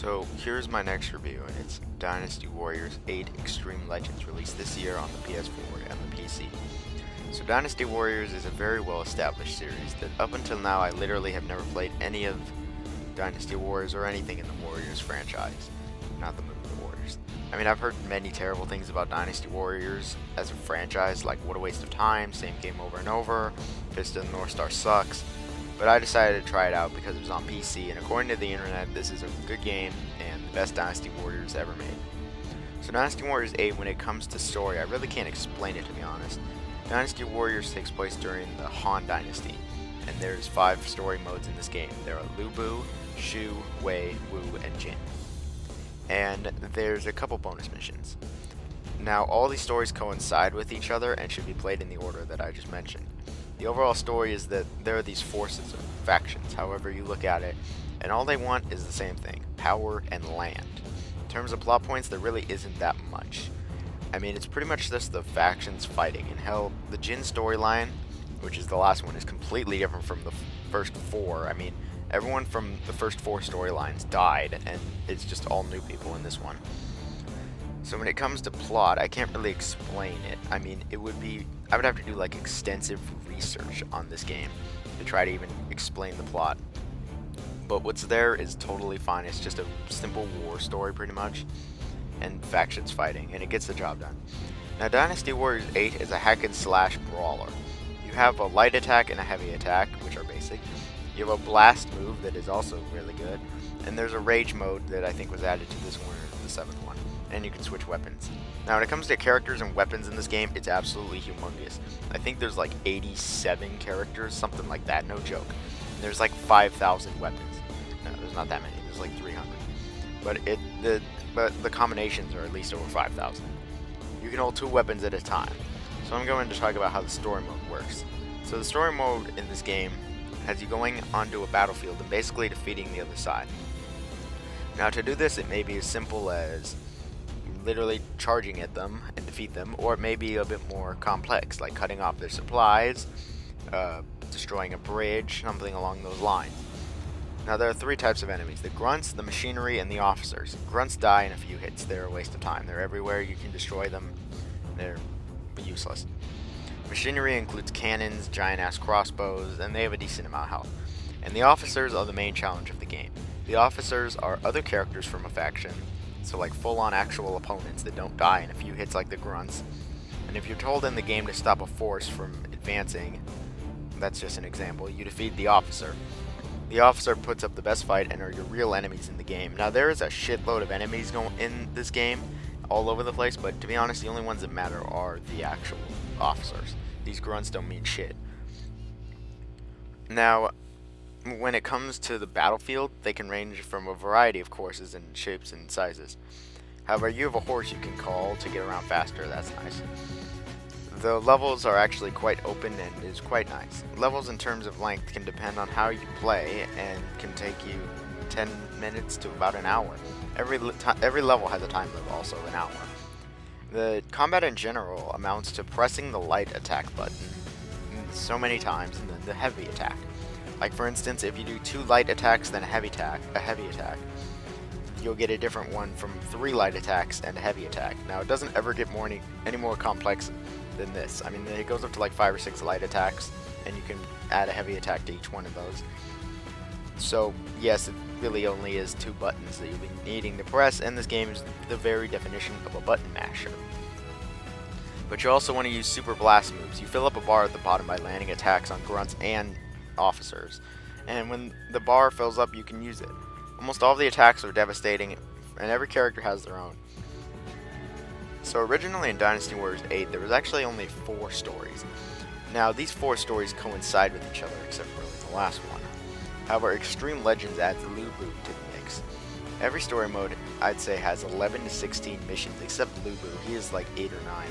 So here's my next review, and it's Dynasty Warriors 8 Xtreme Legends, released this year on the PS4 and the PC. So Dynasty Warriors is a very well established series that up until now I literally have never played any of Dynasty Warriors or anything in the Warriors franchise, not the movie The Warriors. I mean, I've heard many terrible things about Dynasty Warriors as a franchise, like what a waste of time, same game over and over, Fist of the North Star sucks. But I decided to try it out because it was on PC, and according to the internet, this is a good game and the best Dynasty Warriors ever made. So Dynasty Warriors 8, when it comes to story, I really can't explain it, to be honest. Dynasty Warriors takes place during the Han Dynasty, and there's 5 story modes in this game. There are Lu Bu, Shu, Wei, Wu, and Jin. And there's a couple bonus missions. Now, all these stories coincide with each other and should be played in the order that I just mentioned. The overall story is that there are these forces or factions, however you look at it, and all they want is the same thing: power and land. In terms of plot points, there really isn't that much. I mean, it's pretty much just the factions fighting, and hell, the Jin storyline, which is the last one, is completely different from the first 4. I mean, everyone from the first 4 storylines died, and it's just all new people in this one. So when it comes to plot, I can't really explain it. I mean, I would have to do like extensive research on this game to try to even explain the plot. But what's there is totally fine. It's just a simple war story pretty much, and factions fighting, and it gets the job done. Now, Dynasty Warriors 8 is a hack and slash brawler. You have a light attack and a heavy attack, which are basic. You have a blast move that is also really good, and there's a rage mode that I think was added to this one, or the 7th one. And you can switch weapons. Now, when it comes to characters and weapons in this game, it's absolutely humongous. I think there's like 87 characters, something like that, no joke. And there's like 5,000 weapons. No, there's not that many. There's like 300. But the combinations are at least over 5,000. You can hold 2 weapons at a time. So I'm going to talk about how the story mode works. So the story mode in this game has you going onto a battlefield and basically defeating the other side. Now, to do this, it may be as simple as literally charging at them and defeat them, or it may be a bit more complex, like cutting off their supplies, destroying a bridge, something along those lines. Now, there are 3 types of enemies: the grunts, the machinery, and the officers. Grunts die in a few hits. They're a waste of time. They're everywhere. You can destroy them. They're useless. Machinery includes cannons, giant-ass crossbows, and they have a decent amount of health. And the officers are the main challenge of the game. The officers are other characters from a faction, so like full-on actual opponents that don't die in a few hits like the grunts. And if you're told in the game to stop a force from advancing, that's just an example, you defeat the officer. The officer puts up the best fight and are your real enemies in the game. Now, there is a shitload of enemies going in this game, all over the place, but to be honest, the only ones that matter are the actual officers. These grunts don't mean shit. Now, when it comes to the battlefield, they can range from a variety of courses and shapes and sizes. However, you have a horse you can call to get around faster. That's nice. The levels are actually quite open and is quite nice. Levels in terms of length can depend on how you play and can take you 10 minutes to about an hour. Every level has a time limit, also an hour. The combat in general amounts to pressing the light attack button so many times and then the heavy attack. Like, for instance, if you do 2 light attacks then a heavy attack, you'll get a different one from 3 light attacks and a heavy attack. Now, it doesn't ever get any more complex than this. I mean, it goes up to like 5 or 6 light attacks, and you can add a heavy attack to each one of those. So, yes, it really only is 2 buttons that you'll be needing to press, and this game is the very definition of a button masher. But you also want to use super blast moves. You fill up a bar at the bottom by landing attacks on grunts and officers, and when the bar fills up, you can use it. Almost all the attacks are devastating, and every character has their own. So originally in Dynasty Warriors 8, there was actually only 4 stories. Now, these 4 stories coincide with each other, except for really the last one. However, Xtreme Legends adds Lu Bu to the mix. Every story mode, I'd say, has 11 to 16 missions, except Lu Bu. He is like 8 or 9.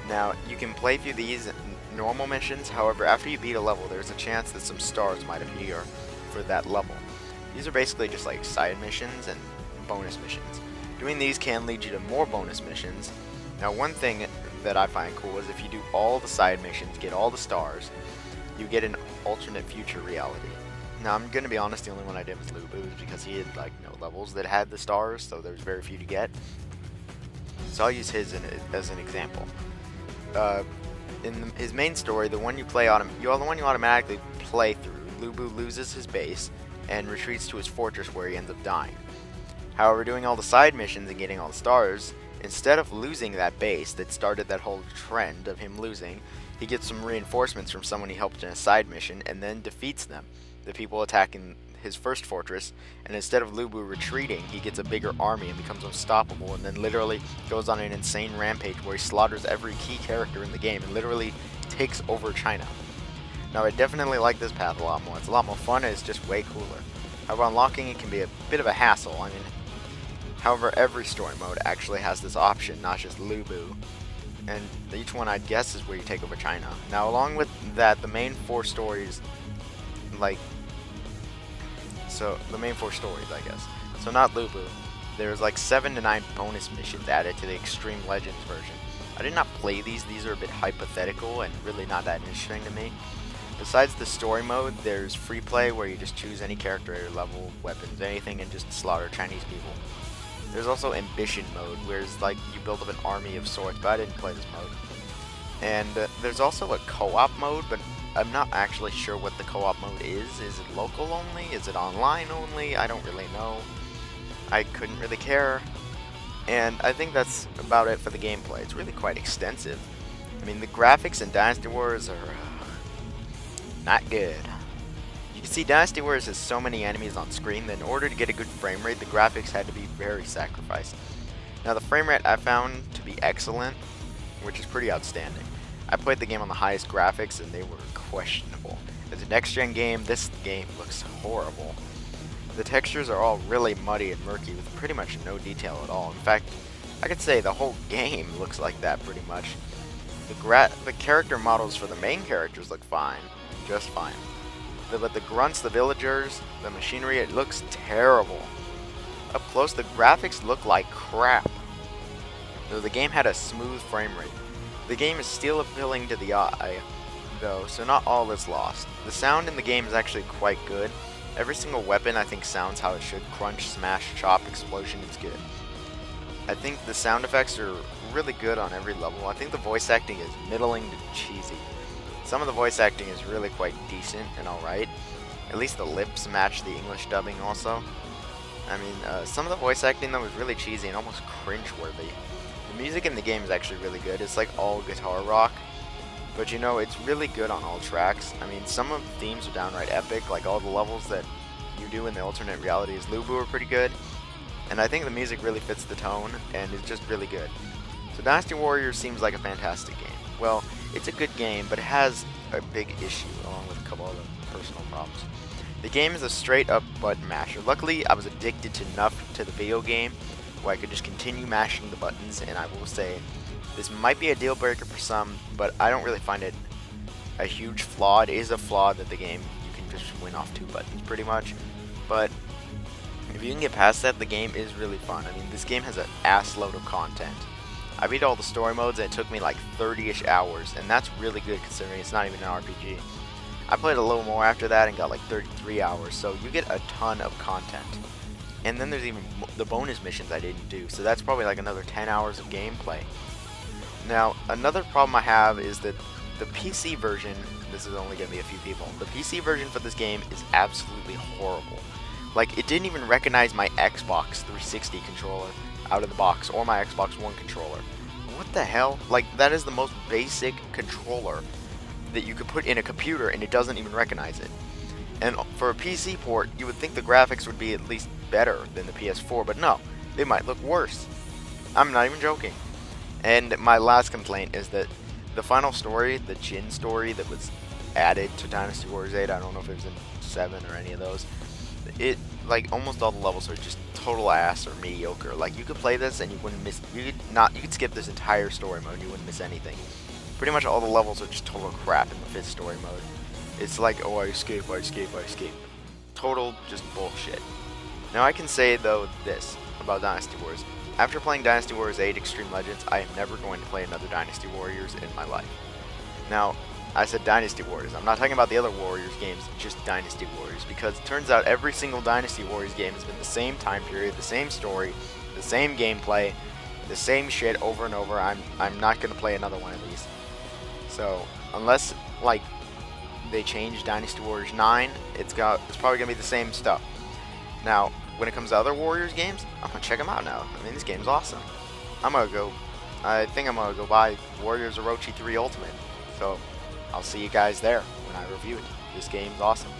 Now, you can play through these normal missions. However, after you beat a level, there's a chance that some stars might appear for that level. These are basically just like side missions and bonus missions. Doing these can lead you to more bonus missions. Now, one thing that I find cool is if you do all the side missions, get all the stars, you get an alternate future reality. Now, I'm gonna be honest, the only one I did was Lubu because he had like no levels that had the stars, so there's very few to get. So I'll use his as an example. Uh, in his main story, the one you play you are the one you automatically play through. Lubu loses his base and retreats to his fortress where he ends up dying. However, doing all the side missions and getting all the stars, instead of losing that base that started that whole trend of him losing, he gets some reinforcements from someone he helped in a side mission and then defeats them, the people attacking his first fortress, and instead of Lubu retreating, he gets a bigger army and becomes unstoppable, and then literally goes on an insane rampage where he slaughters every key character in the game and literally takes over China. Now, I definitely like this path a lot more. It's a lot more fun and it's just way cooler. However, unlocking it can be a bit of a hassle. I mean, however, every story mode actually has this option, not just Lubu. And each one, I guess, is where you take over China. Now, along with that, the main four stories, the main four stories, I guess. So not Lubu. There's like 7 to 9 bonus missions added to the Xtreme Legends version. I did not play these. These are a bit hypothetical and really not that interesting to me. Besides the story mode, there's free play where you just choose any character, level, weapons, anything, and just slaughter Chinese people. There's also ambition mode, where it's like you build up an army of sorts, but I didn't play this mode. And there's also a co-op mode, but I'm not actually sure what the co-op mode is. Is it local only? Is it online only? I don't really know. I couldn't really care. And I think that's about it for the gameplay. It's really quite extensive. I mean, the graphics in Dynasty Wars are not good. You can see Dynasty Wars has so many enemies on screen that in order to get a good frame rate, the graphics had to be very sacrificed. Now, the frame rate I found to be excellent, which is pretty outstanding. I played the game on the highest graphics and they were questionable. As a next-gen game, this game looks horrible. The textures are all really muddy and murky with pretty much no detail at all. In fact, I could say the whole game looks like that pretty much. The character models for the main characters look fine, just fine. But the grunts, the villagers, the machinery, it looks terrible. Up close, the graphics look like crap. Though the game had a smooth frame rate. The game is still appealing to the eye, though, so not all is lost. The sound in the game is actually quite good. Every single weapon I think sounds how it should. Crunch, smash, chop, explosion, it's good. I think the sound effects are really good on every level. I think the voice acting is middling to cheesy. Some of the voice acting is really quite decent and alright. At least the lips match the English dubbing also. I mean, some of the voice acting though was really cheesy and almost cringe-worthy. The music in the game is actually really good. It's like all guitar rock. But you know, it's really good on all tracks. I mean, some of the themes are downright epic, like all the levels that you do in the alternate realities Lubu are pretty good. And I think the music really fits the tone, and it's just really good. So Dynasty Warriors seems like a fantastic game. Well, it's a good game, but it has a big issue, along with a couple other personal problems. The game is a straight-up button masher. Luckily, I was addicted enough to the video game where I could just continue mashing the buttons, and I will say, this might be a deal breaker for some, but I don't really find it a huge flaw. It is a flaw that the game, you can just win off 2 buttons pretty much, but if you can get past that, the game is really fun. I mean, this game has an ass load of content. I beat all the story modes and it took me like 30-ish hours, and that's really good considering it's not even an RPG. I played a little more after that and got like 33 hours, so you get a ton of content. And then there's even the bonus missions I didn't do, so that's probably like another 10 hours of gameplay. Now, another problem I have is that the PC version, this is only going to be a few people, the PC version for this game is absolutely horrible. Like, it didn't even recognize my Xbox 360 controller out of the box, or my Xbox One controller. What the hell? Like, that is the most basic controller that you could put in a computer, and it doesn't even recognize it. And for a PC port, you would think the graphics would be at least better than the PS4, but no, they might look worse. I'm not even joking. And my last complaint is that the final story, the Jin story that was added to Dynasty Warriors 8, I don't know if it was in 7 or any of those, it, like, almost all the levels are just total ass or mediocre. Like, you could play this and you wouldn't miss, you could skip this entire story mode and you wouldn't miss anything. Pretty much all the levels are just total crap in the 5th story mode. It's like, oh, I escape. Total just bullshit. Now I can say, though, this about Dynasty Wars. After playing Dynasty Warriors 8 Xtreme Legends, I am never going to play another Dynasty Warriors in my life. Now, I said Dynasty Warriors. I'm not talking about the other Warriors games, just Dynasty Warriors, because it turns out every single Dynasty Warriors game has been the same time period, the same story, the same gameplay, the same shit over and over. I'm not gonna play another one of these. So unless like they change Dynasty Warriors 9, it's probably gonna be the same stuff. Now, when it comes to other Warriors games, I'm gonna check them out now. I mean, this game's awesome. I think I'm gonna go buy Warriors Orochi 3 Ultimate. So I'll see you guys there when I review it. This game's awesome.